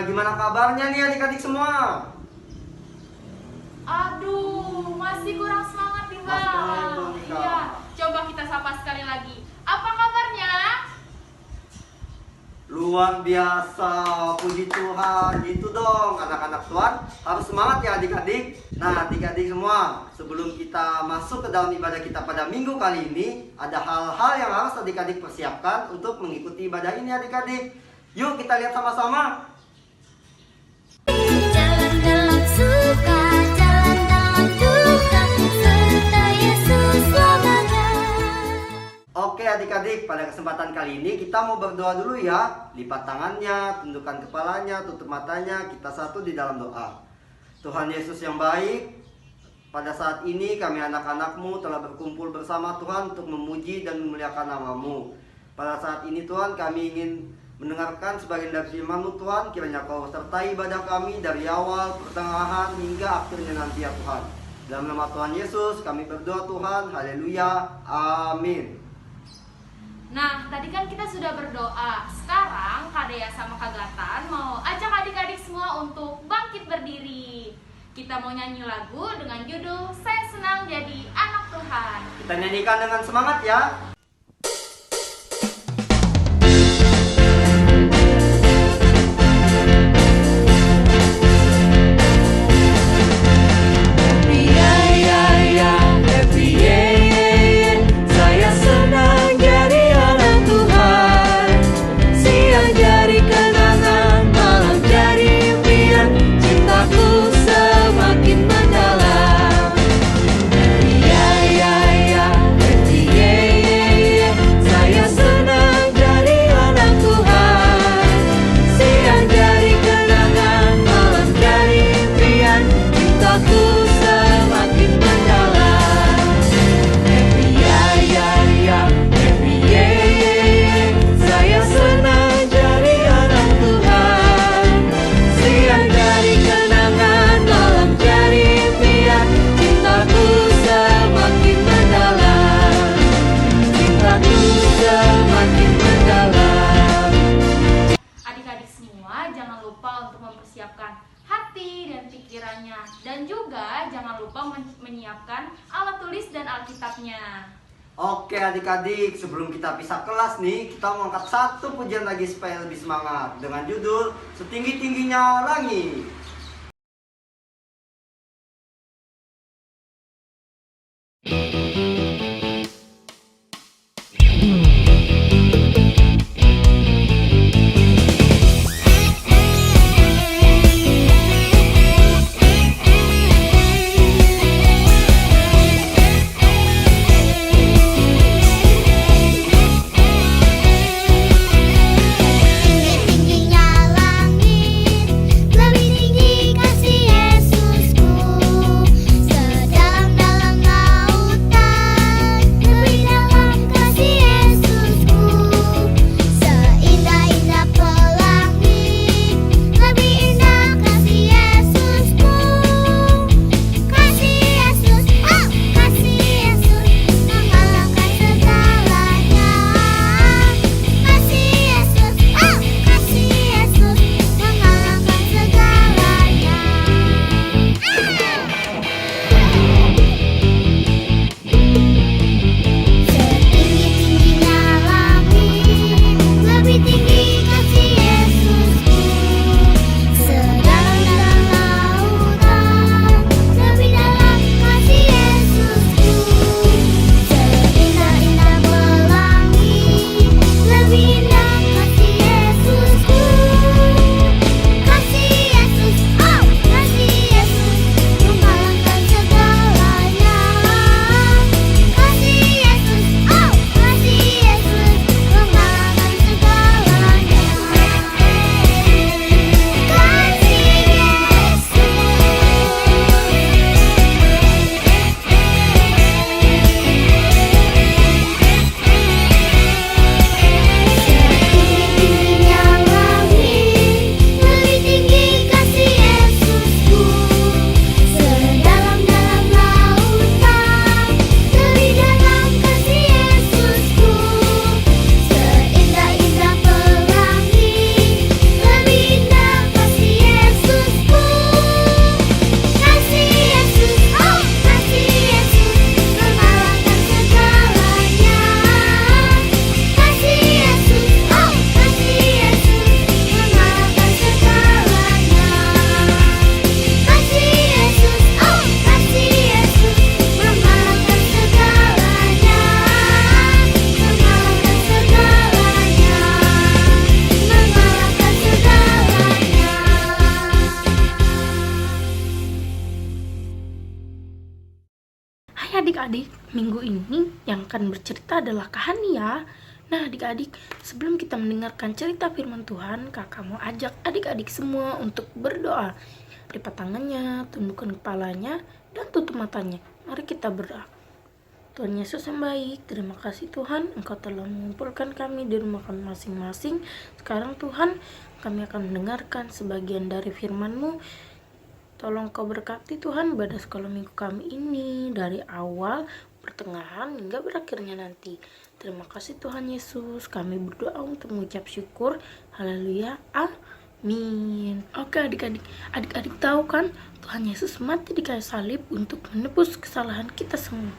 gimana kabarnya nih adik-adik semua? Aduh, masih kurang semangat nih Bang. Iya, coba kita sapa sekali lagi. Apa kabarnya? Luar biasa, puji Tuhan. Gitu dong, anak-anak Tuhan harus semangat ya adik-adik. Nah adik-adik semua, sebelum kita masuk ke dalam ibadah kita pada minggu kali ini, ada hal-hal yang harus adik-adik persiapkan untuk mengikuti ibadah ini adik-adik. Yuk kita lihat sama-sama. Jalan dalam suka, jalan dalam duka, serta Yesus selamanya. Oke adik-adik, pada kesempatan kali ini kita mau berdoa dulu ya. Lipat tangannya, tundukkan kepalanya, tutup matanya, kita satu di dalam doa. Tuhan Yesus yang baik, pada saat ini kami anak-anak-Mu telah berkumpul bersama Tuhan untuk memuji dan memuliakan nama-Mu. Pada saat ini Tuhan kami ingin mendengarkan sebagian dari firman-Mu Tuhan. Kiranya Kau sertai ibadah kami dari awal, pertengahan, hingga akhirnya nanti ya Tuhan. Dalam nama Tuhan Yesus kami berdoa Tuhan. Haleluya. Amin. Nah, tadi kan kita sudah berdoa. Sekarang Kak Dea sama Kak Gatan mau ajak adik-adik semua untuk bangkit berdiri. Kita mau nyanyi lagu dengan judul Saya Senang Jadi Anak Tuhan. Kita nyanyikan dengan semangat ya. Dan juga jangan lupa menyiapkan alat tulis dan Alkitabnya. Oke adik-adik, sebelum kita pisah kelas nih, kita mau angkat satu pujian lagi supaya lebih semangat dengan judul Setinggi-tingginya Langit. Tingginya langit, lebih tinggi minggu ini yang akan bercerita adalah Kak Hania. Nah adik-adik, sebelum kita mendengarkan cerita firman Tuhan, kakak mau ajak adik-adik semua untuk berdoa. Lipat tangannya, tundukkan kepalanya, dan tutup matanya. Mari kita berdoa. Tuhan Yesus yang baik, terima kasih Tuhan, Engkau telah mengumpulkan kami di rumah kami masing-masing. Sekarang Tuhan, kami akan mendengarkan sebagian dari firman-Mu. Tolong Kau berkati Tuhan ibadah sekolah minggu kami ini, dari awal, pertengahan, hingga berakhirnya nanti. Terima kasih Tuhan Yesus, kami berdoa untuk mengucap syukur. Haleluya, amin. Oke adik-adik tahu kan, Tuhan Yesus mati di kayu salib untuk menebus kesalahan kita semua.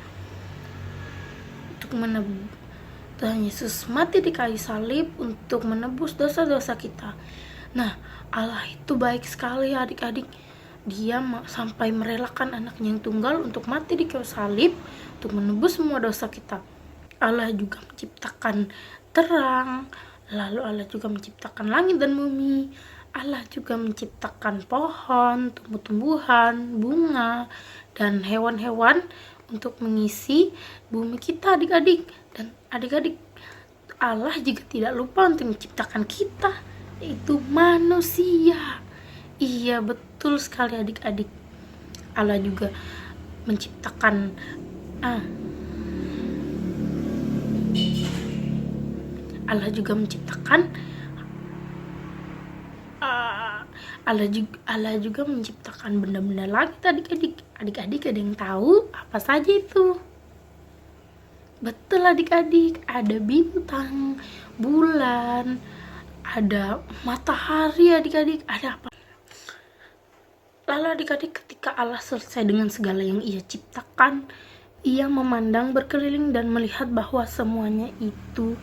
Tuhan Yesus mati di kayu salib untuk menebus dosa-dosa kita. Nah, Allah itu baik sekali adik-adik. Dia sampai merelakan anaknya yang tunggal untuk mati di kayu salib untuk menebus semua dosa kita. Allah juga menciptakan terang, lalu Allah juga menciptakan langit dan bumi. Allah juga menciptakan pohon, tumbuh-tumbuhan, bunga, dan hewan-hewan untuk mengisi bumi kita adik-adik. Dan adik-adik, Allah juga tidak lupa untuk menciptakan kita, yaitu manusia. Iya betul sekali adik-adik. Allah juga menciptakan Allah juga menciptakan benda-benda langit adik-adik. Adik-adik ada yang tahu apa saja itu? Betul adik-adik, ada bintang, bulan, ada matahari adik-adik, ada apa? Lalu adik-adik, ketika Allah selesai dengan segala yang Ia ciptakan, Ia memandang berkeliling dan melihat bahwa semuanya itu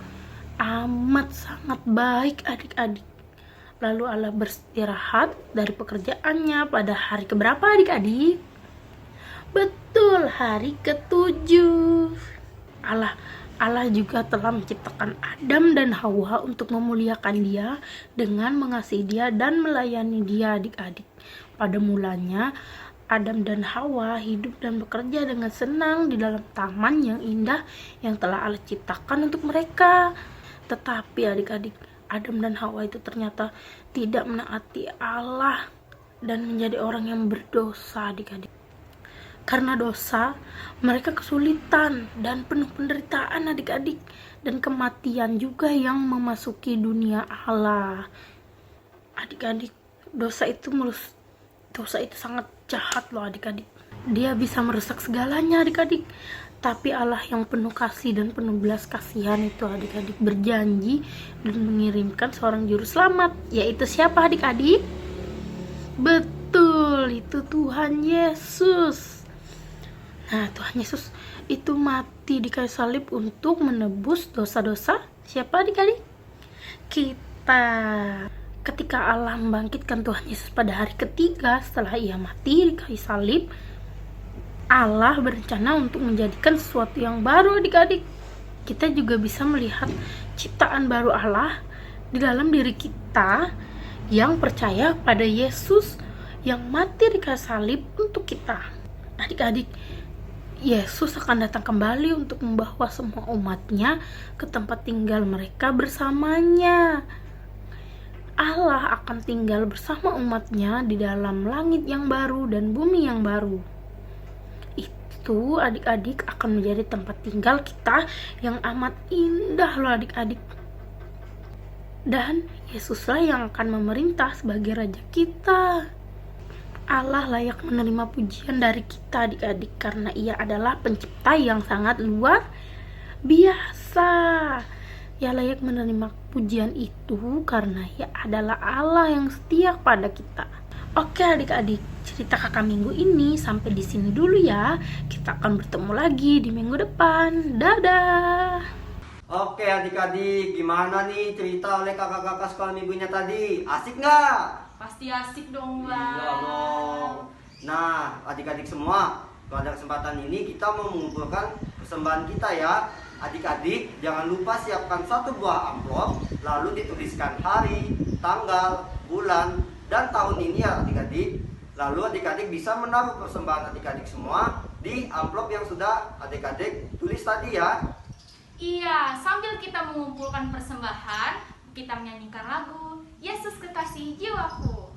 amat sangat baik adik-adik. Lalu Allah beristirahat dari pekerjaannya pada hari keberapa adik-adik? Betul, hari ke-7. Allah juga telah menciptakan Adam dan Hawa untuk memuliakan Dia dengan mengasihi Dia dan melayani Dia adik-adik. Pada mulanya Adam dan Hawa hidup dan bekerja dengan senang di dalam taman yang indah yang telah Allah ciptakan untuk mereka. Tetapi adik-adik, Adam dan Hawa itu ternyata tidak menaati Allah dan menjadi orang yang berdosa adik-adik. Karena dosa, mereka kesulitan dan penuh penderitaan adik-adik, dan kematian juga yang memasuki dunia Allah. Adik-adik, dosa itu sangat jahat loh adik-adik. Dia bisa merusak segalanya adik-adik. Tapi Allah yang penuh kasih dan penuh belas kasihan itu adik-adik berjanji dan mengirimkan seorang juru selamat. Yaitu siapa adik-adik? Betul, itu Tuhan Yesus. Nah, Tuhan Yesus itu mati di kayu salib untuk menebus dosa-dosa siapa adik-adik? Kita. Ketika Allah membangkitkan Tuhan Yesus pada hari ketiga setelah Ia mati di kayu salib, Allah berencana untuk menjadikan sesuatu yang baru adik-adik. Kita juga bisa melihat ciptaan baru Allah di dalam diri kita yang percaya pada Yesus yang mati di kayu salib untuk kita. Adik-adik, Yesus akan datang kembali untuk membawa semua umatnya ke tempat tinggal mereka bersamanya. Allah akan tinggal bersama umatnya di dalam langit yang baru dan bumi yang baru. Itu adik-adik akan menjadi tempat tinggal kita yang amat indah loh adik-adik. Dan Yesuslah yang akan memerintah sebagai Raja kita. Allah layak menerima pujian dari kita adik-adik karena Ia adalah pencipta yang sangat luar biasa. Ia layak menerima pujian itu karena Ia adalah Allah yang setia pada kita. Oke adik-adik, cerita kakak minggu ini sampai di sini dulu ya. Kita akan bertemu lagi di minggu depan. Dadah. Oke adik-adik, gimana nih cerita oleh kakak-kakak sekolah minggunya tadi? Asik nggak? Pasti asik dong, Bang. Iya dong. Nah, adik-adik semua, pada kesempatan ini kita mau mengumpulkan persembahan kita ya. Adik-adik, jangan lupa siapkan satu buah amplop, lalu dituliskan hari, tanggal, bulan, dan tahun ini ya adik-adik. Lalu adik-adik bisa menaruh persembahan adik-adik semua di amplop yang sudah adik-adik tulis tadi ya. Iya, sambil kita mengumpulkan persembahan, kita menyanyikan lagu Yesus Kekasih Jiwaku.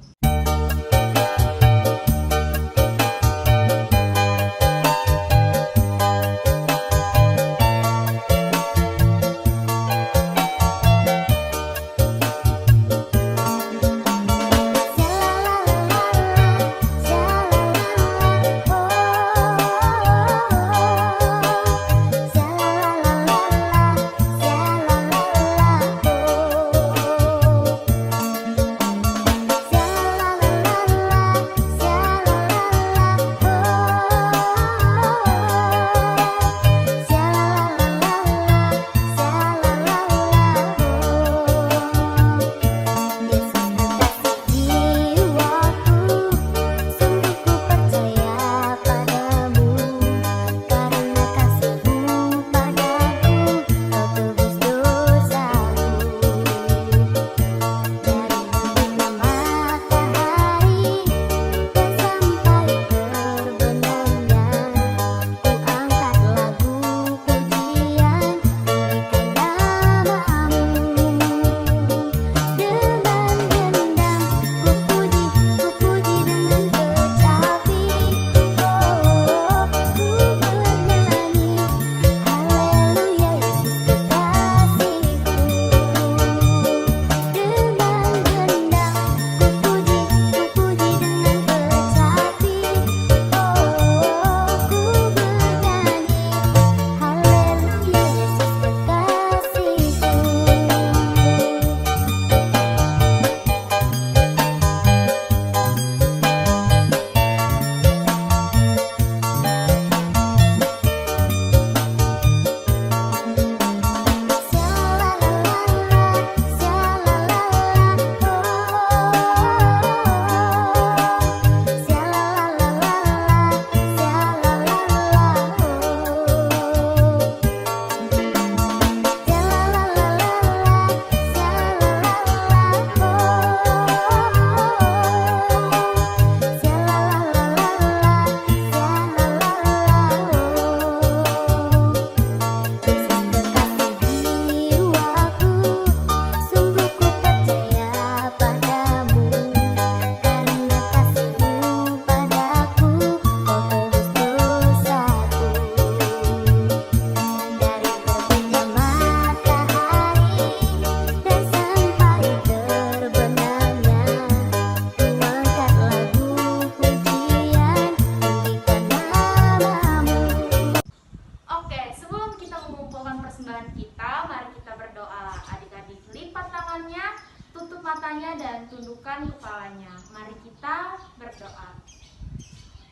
Dan tundukkan kepalanya. Mari kita berdoa.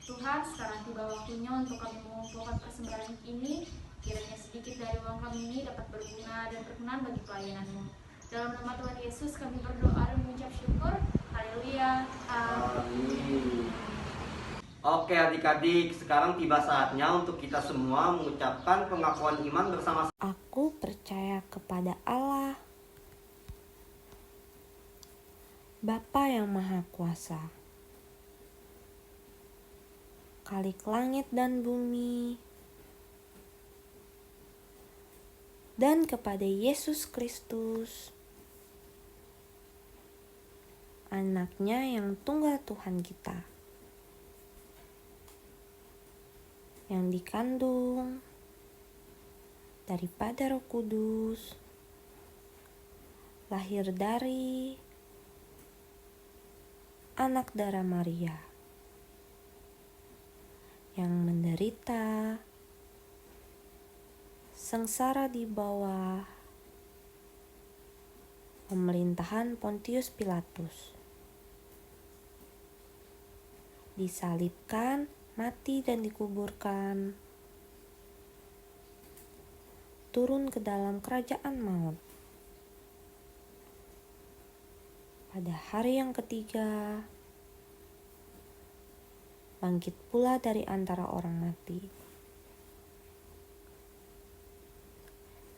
Tuhan, sekarang tiba waktunya untuk kami mengumpulkan persembahan ini. Kiranya sedikit dari uang kami ini dapat berguna dan berkenan bagi pelayanan-Mu. Dalam nama Tuhan Yesus kami berdoa dan mengucap syukur. Haleluya. Amin. Oke adik-adik, sekarang tiba saatnya untuk kita semua mengucapkan pengakuan iman bersama. Aku percaya kepada Allah, Bapa yang Maha Kuasa, Khalik langit dan bumi, dan kepada Yesus Kristus, Anaknya yang tunggal Tuhan kita, yang dikandung daripada Roh Kudus, lahir dari anak darah Maria, yang menderita sengsara di bawah pemerintahan Pontius Pilatus, disalibkan, mati dan dikuburkan, turun ke dalam kerajaan maut. Pada hari yang ketiga, bangkit pula dari antara orang mati,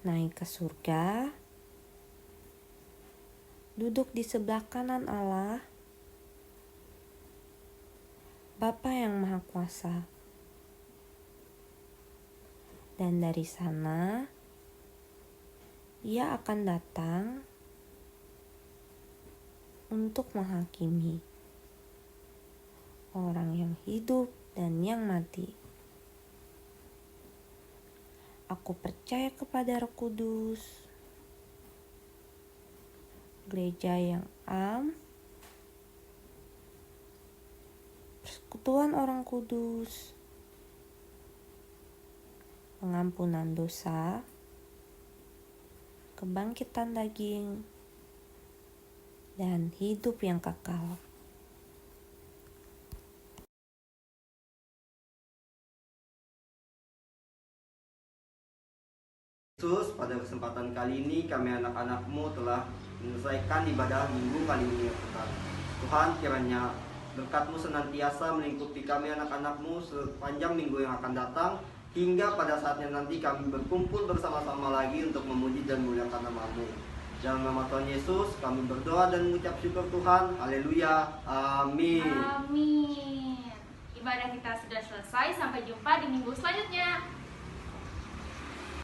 naik ke surga, duduk di sebelah kanan Allah, Bapa yang Maha Kuasa. Dan dari sana, Ia akan datang untuk menghakimi orang yang hidup dan yang mati. Aku percaya kepada Roh Kudus, gereja yang am, persekutuan orang kudus, pengampunan dosa, kebangkitan daging, dan hidup yang kekal. Yesus, pada kesempatan kali ini kami anak-anak-Mu telah menyelesaikan ibadah minggu kali ini ya Tuhan. Tuhan, kiranya berkat-Mu senantiasa melingkupi kami anak-anak-Mu sepanjang minggu yang akan datang, hingga pada saatnya nanti kami berkumpul bersama-sama lagi untuk memuji dan memuliakan nama-Mu. Dalam nama Tuhan Yesus kami berdoa dan mengucap syukur Tuhan. Haleluya. Amin. Amin. Ibadah kita sudah selesai. Sampai jumpa di minggu selanjutnya.